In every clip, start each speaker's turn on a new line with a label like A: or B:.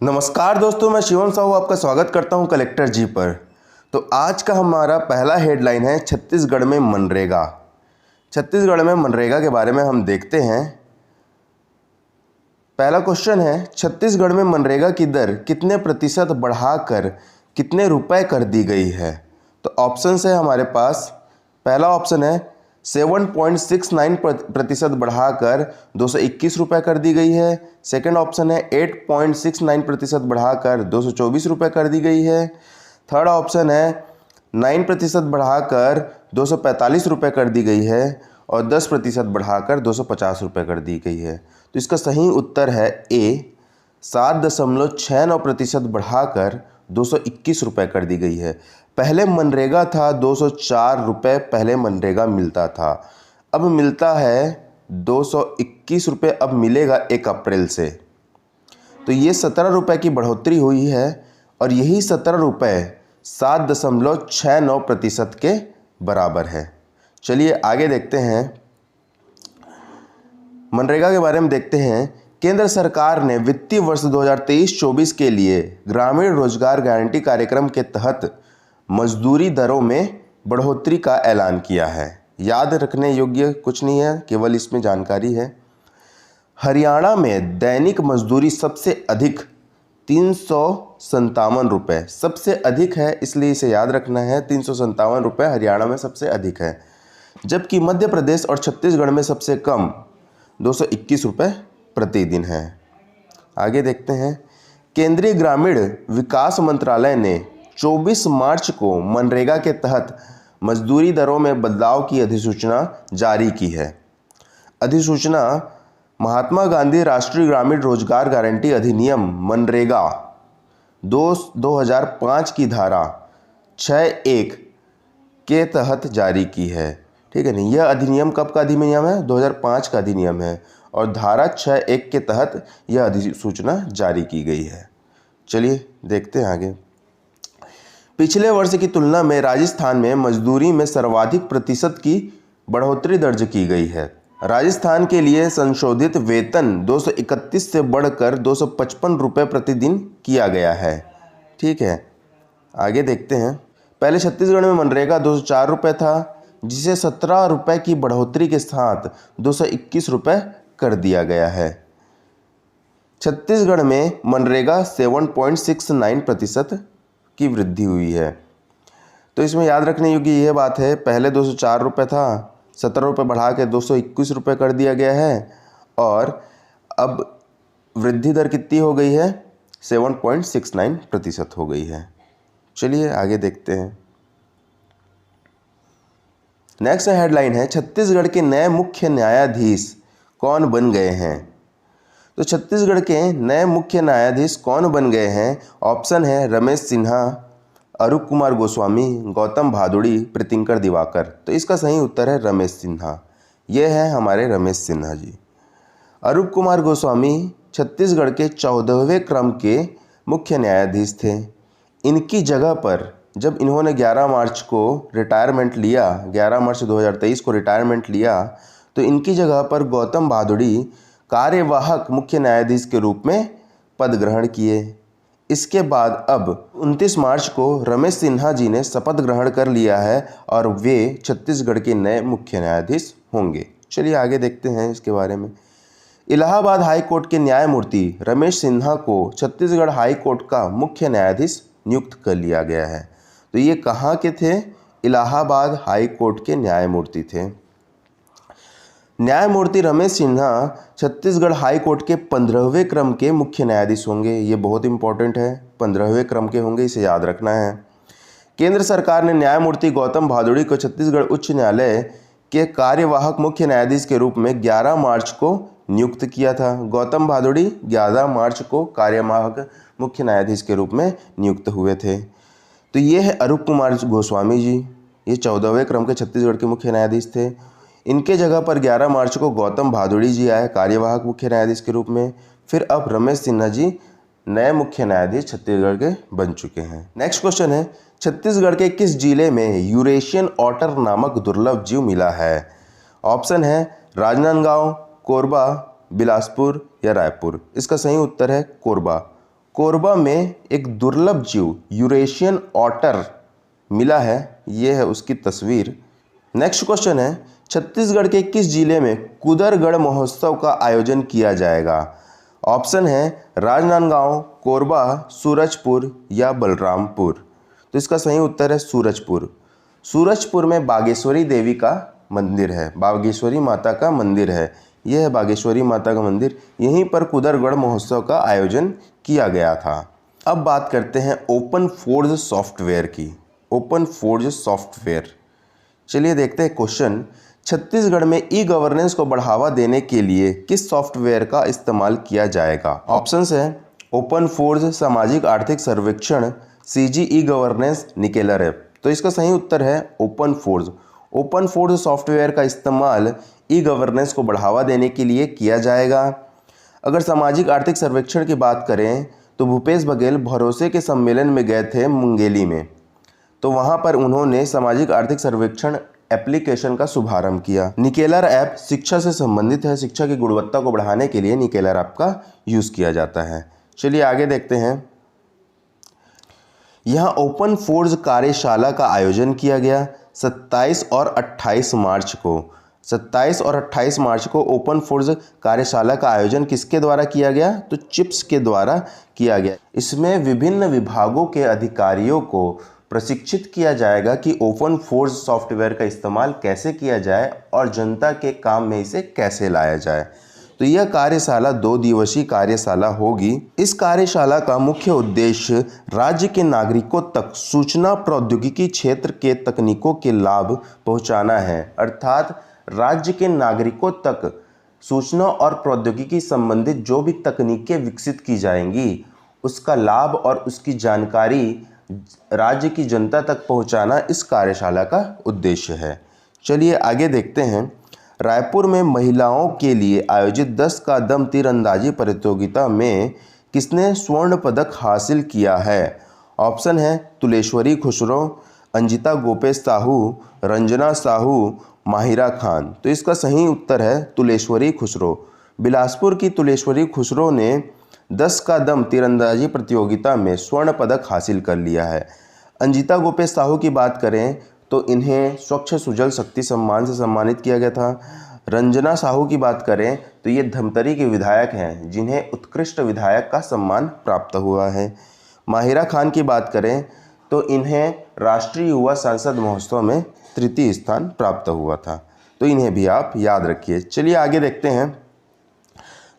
A: नमस्कार दोस्तों, मैं शिवम साहू आपका स्वागत करता हूं कलेक्टर जी पर। तो आज का हमारा पहला हेडलाइन है छत्तीसगढ़ में मनरेगा। छत्तीसगढ़ में मनरेगा के बारे में हम देखते हैं। पहला क्वेश्चन है, छत्तीसगढ़ में मनरेगा की दर कितने प्रतिशत बढ़ाकर कितने रुपए कर दी गई है। तो ऑप्शन है हमारे पास। पहला ऑप्शन है 7.69% बढ़ाकर 221 रुपये कर दी गई है। सेकंड ऑप्शन है 8.69% बढ़ाकर 224 रुपये कर दी गई है। थर्ड ऑप्शन है 9% बढ़ाकर 245 रुपये कर दी गई है और 10% बढ़ाकर 250 रुपये कर दी गई है। तो इसका सही उत्तर है ए, 7.69% बढ़ाकर 221 रुपये कर दी गई है। पहले मनरेगा था 204 रुपये, पहले मनरेगा मिलता था, अब मिलता है 221 रुपये, अब मिलेगा 1 अप्रैल से। तो ये 17 रुपये की बढ़ोतरी हुई है और यही 17 रुपये 7.69% के बराबर है। चलिए आगे देखते हैं। मनरेगा के बारे में देखते हैं। केंद्र सरकार ने वित्तीय वर्ष 2023-24 के लिए ग्रामीण रोजगार गारंटी कार्यक्रम के तहत मजदूरी दरों में बढ़ोतरी का ऐलान किया है। याद रखने योग्य कुछ नहीं है, केवल इसमें जानकारी है। हरियाणा में दैनिक मजदूरी सबसे अधिक 357 रुपये सबसे अधिक है, इसलिए इसे याद रखना है। 357 रुपये हरियाणा में सबसे अधिक है, जबकि मध्य प्रदेश और छत्तीसगढ़ में सबसे कम 221 रुपये प्रतिदिन है। आगे देखते हैं। केंद्रीय ग्रामीण विकास मंत्रालय ने 24 मार्च को मनरेगा के तहत मजदूरी दरों में बदलाव की अधिसूचना जारी की है। अधिसूचना महात्मा गांधी राष्ट्रीय ग्रामीण रोजगार गारंटी अधिनियम मनरेगा 2005 की धारा 6(1) के तहत जारी की है। ठीक है नहीं, यह अधिनियम कब का अधिनियम है? 2005 का अधिनियम है और धारा 6(1) के तहत यह अधिसूचना जारी की गई है। चलिए देखते हैं आगे। पिछले वर्ष की तुलना में राजस्थान में मजदूरी में सर्वाधिक प्रतिशत की बढ़ोतरी दर्ज की गई है। राजस्थान के लिए संशोधित वेतन 231 से बढ़कर 255 रुपये प्रतिदिन किया गया है। ठीक है, आगे देखते हैं। पहले छत्तीसगढ़ में मनरेगा 204 रुपये था, जिसे 17 रुपये की बढ़ोतरी के साथ 221 रुपये कर दिया गया है। छत्तीसगढ़ में मनरेगा 7.69% की वृद्धि हुई है। तो इसमें याद रखने योग्य यह बात है, पहले 204 रुपये था, 17 रुपये बढ़ा के 221 रुपये कर दिया गया है और अब वृद्धि दर कितनी हो गई है? 7.69% हो गई है। चलिए आगे देखते हैं। नेक्स्ट हेडलाइन है, छत्तीसगढ़ के नए मुख्य न्यायाधीश कौन बन गए हैं। तो छत्तीसगढ़ के नए मुख्य न्यायाधीश कौन बन गए हैं? ऑप्शन है रमेश सिन्हा, अरूप कुमार गोस्वामी, गौतम भादुड़ी, प्रीतिंकर दिवाकर। तो इसका सही उत्तर है रमेश सिन्हा। ये है हमारे रमेश सिन्हा जी। अरूप कुमार गोस्वामी छत्तीसगढ़ के 14वें क्रम के मुख्य न्यायाधीश थे। इनकी जगह पर जब इन्होंने 11 मार्च को रिटायरमेंट लिया, 11 मार्च 2023 को रिटायरमेंट लिया, तो इनकी जगह पर गौतम भादुड़ी कार्यवाहक मुख्य न्यायाधीश के रूप में पद ग्रहण किए। इसके बाद अब 29 मार्च को रमेश सिन्हा जी ने शपथ ग्रहण कर लिया है और वे छत्तीसगढ़ के नए मुख्य न्यायाधीश होंगे। चलिए आगे देखते हैं इसके बारे में। इलाहाबाद हाई कोर्ट के न्यायमूर्ति रमेश सिन्हा को छत्तीसगढ़ हाई कोर्ट का मुख्य न्यायाधीश नियुक्त कर लिया गया है। तो ये कहाँ के थे? इलाहाबाद हाई कोर्ट के न्यायमूर्ति थे। न्यायमूर्ति रमेश सिन्हा छत्तीसगढ़ हाई कोर्ट के 15वें क्रम के मुख्य न्यायाधीश होंगे। ये बहुत इंपॉर्टेंट है, 15वें क्रम के होंगे, इसे याद रखना है। केंद्र सरकार ने न्यायमूर्ति गौतम भादुड़ी को छत्तीसगढ़ उच्च न्यायालय के कार्यवाहक मुख्य न्यायाधीश के रूप में 11 मार्च को नियुक्त किया था। गौतम भादुड़ी 11 मार्च को कार्यवाहक मुख्य न्यायाधीश के रूप में नियुक्त हुए थे। तो ये है अरूप कुमार गोस्वामी जी, ये 14वें क्रम के छत्तीसगढ़ के मुख्य न्यायाधीश थे। इनके जगह पर 11 मार्च को गौतम भादुड़ी जी आए कार्यवाहक मुख्य न्यायाधीश के रूप में। फिर अब रमेश सिन्हा जी नए मुख्य न्यायाधीश छत्तीसगढ़ के बन चुके हैं। नेक्स्ट क्वेश्चन है, छत्तीसगढ़ के किस जिले में यूरेशियन ऑटर नामक दुर्लभ जीव मिला है? ऑप्शन है राजनांदगांव, कोरबा, बिलासपुर या रायपुर। इसका सही उत्तर है कोरबा। कोरबा में एक दुर्लभ जीव यूरेशियन ऑटर मिला है, ये है उसकी तस्वीर। नेक्स्ट क्वेश्चन है, छत्तीसगढ़ के किस जिले में कुदरगढ़ महोत्सव का आयोजन किया जाएगा? ऑप्शन है राजनांदगांव, कोरबा, सूरजपुर या बलरामपुर। तो इसका सही उत्तर है सूरजपुर। सूरजपुर में बागेश्वरी देवी का मंदिर है, बागेश्वरी माता का मंदिर है। यह है बागेश्वरी माता का मंदिर, यहीं पर कुदरगढ़ महोत्सव का आयोजन किया गया था। अब बात करते हैं ओपन फोर्ज सॉफ्टवेयर की। ओपन फोर्ज सॉफ्टवेयर, चलिए देखते हैं क्वेश्चन। छत्तीसगढ़ में ई गवर्नेंस को बढ़ावा देने के लिए किस सॉफ्टवेयर का इस्तेमाल किया जाएगा? ऑप्शंस है ओपन फोर्ज सामाजिक आर्थिक सर्वेक्षण, सीजी ई गवर्नेंस, निकेलर ऐप। तो इसका सही उत्तर है open forge. Open forge software का इस्तेमाल ई गवर्नेंस को बढ़ावा देने के लिए किया जाएगा। अगर सामाजिक आर्थिक सर्वेक्षण की बात करें तो भूपेश बघेल भरोसे के सम्मेलन में गए थे मुंगेली में, तो वहाँ पर उन्होंने सामाजिक आर्थिक सर्वेक्षण एप्लीकेशन का शुभारंभ किया। निकेलर ऐप शिक्षा से संबंधित है, शिक्षा की गुणवत्ता को बढ़ाने के लिए निकेलर ऐप का यूज़ किया जाता है। चलिए आगे देखते हैं। यहाँ ओपन फोर्ज कार्यशाला का आयोजन किया गया 27 और 28 मार्च को। 27 और 28 मार्च को ओपन फोर्ज कार्यशाला का आयोजन किसके द्वारा किया गया? तो चिप्स के द्वारा किया गया। इसमें विभिन्न विभागों के अधिकारियों को प्रशिक्षित किया जाएगा कि ओपन फोर्ज सॉफ्टवेयर का इस्तेमाल कैसे किया जाए और जनता के काम में इसे कैसे लाया जाए। तो यह कार्यशाला 2 दिवसीय कार्यशाला होगी। इस कार्यशाला का मुख्य उद्देश्य राज्य के नागरिकों तक सूचना प्रौद्योगिकी क्षेत्र के तकनीकों के लाभ पहुंचाना है। अर्थात राज्य के नागरिकों तक सूचना और प्रौद्योगिकी संबंधित जो भी तकनीकें विकसित की जाएंगी उसका लाभ और उसकी जानकारी राज्य की जनता तक पहुंचाना इस कार्यशाला का उद्देश्य है। चलिए आगे देखते हैं। रायपुर में महिलाओं के लिए आयोजित 10 का दम तीरंदाजी प्रतियोगिता में किसने स्वर्ण पदक हासिल किया है? ऑप्शन है तुलेश्वरी खुसरो, अंजिता गोपेश साहू, रंजना साहू, माहिरा खान। तो इसका सही उत्तर है तुलेश्वरी खुसरो। बिलासपुर की तुलेश्वरी खुसरो ने 10 का दम तीरंदाजी प्रतियोगिता में स्वर्ण पदक हासिल कर लिया है। अंजिता गोपेश साहू की बात करें तो इन्हें स्वच्छ सुजल शक्ति सम्मान से सम्मानित किया गया था। रंजना साहू की बात करें तो ये धमतरी के विधायक हैं जिन्हें उत्कृष्ट विधायक का सम्मान प्राप्त हुआ है। माहिरा खान की बात करें तो इन्हें राष्ट्रीय युवा सांसद महोत्सव में तृतीय स्थान प्राप्त हुआ था। तो इन्हें भी आप याद रखिए। चलिए आगे देखते हैं।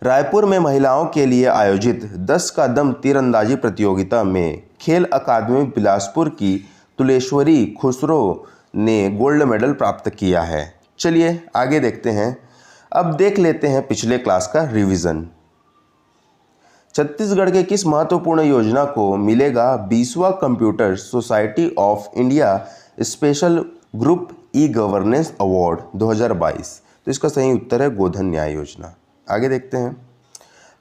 A: रायपुर में महिलाओं के लिए आयोजित 10 का दम तीरंदाजी प्रतियोगिता में खेल अकादमी बिलासपुर की तुलेश्वरी खुसरो ने गोल्ड मेडल प्राप्त किया है। चलिए आगे देखते हैं। अब देख लेते हैं पिछले क्लास का रिवीजन। छत्तीसगढ़ के किस महत्वपूर्ण योजना को मिलेगा 20वां computer society of India special group E governance award 2022? तो इसका सही उत्तर है गोधन न्याय योजना। आगे देखते हैं।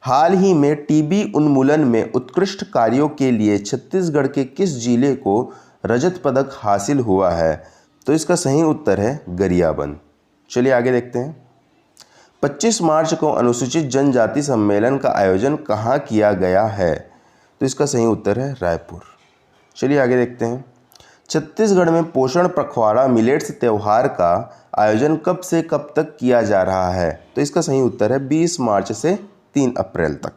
A: हाल ही में टीबी उन्मूलन में उत्कृष्ट कार्यों के लिए छत्तीसगढ़ के किस जिले को रजत पदक हासिल हुआ है? तो इसका सही उत्तर है गरियाबंद। चलिए आगे देखते हैं। 25 मार्च को अनुसूचित जनजाति सम्मेलन का आयोजन कहाँ किया गया है? तो इसका सही उत्तर है रायपुर। चलिए आगे देखते हैं। छत्तीसगढ़ में पोषण पखवाड़ा मिलेट्स त्यौहार का आयोजन कब से कब तक किया जा रहा है? तो इसका सही उत्तर है 20 मार्च से 3 अप्रैल तक।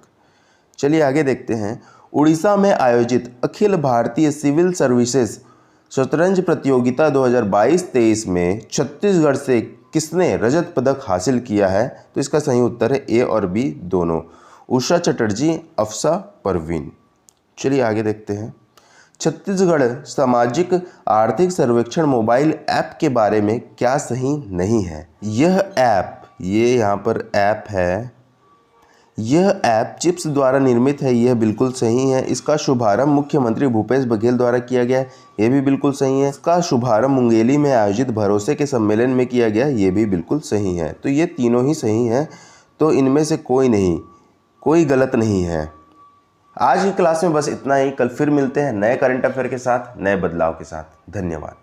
A: चलिए आगे देखते हैं। उड़ीसा में आयोजित अखिल भारतीय सिविल सर्विसेज शतरंज प्रतियोगिता 2022-23 में छत्तीसगढ़ से किसने रजत पदक हासिल किया है? तो इसका सही उत्तर है ए और बी दोनों, उषा चटर्जी, अफसा परवीन। चलिए आगे देखते हैं। छत्तीसगढ़ सामाजिक आर्थिक सर्वेक्षण मोबाइल ऐप के बारे में क्या सही नहीं है? यह ऐप, ये यहाँ पर ऐप है, यह ऐप चिप्स द्वारा निर्मित है, यह बिल्कुल सही है। इसका शुभारंभ मुख्यमंत्री भूपेश बघेल द्वारा किया गया, यह भी बिल्कुल सही है। इसका शुभारंभ मुंगेली में आयोजित भरोसे के सम्मेलन में किया गया, यह भी बिल्कुल सही है। तो ये तीनों ही सही हैं, तो इनमें से कोई नहीं, कोई गलत नहीं है। आज की क्लास में बस इतना ही। कल फिर मिलते हैं नए करंट अफेयर के साथ, नए बदलाव के साथ। धन्यवाद।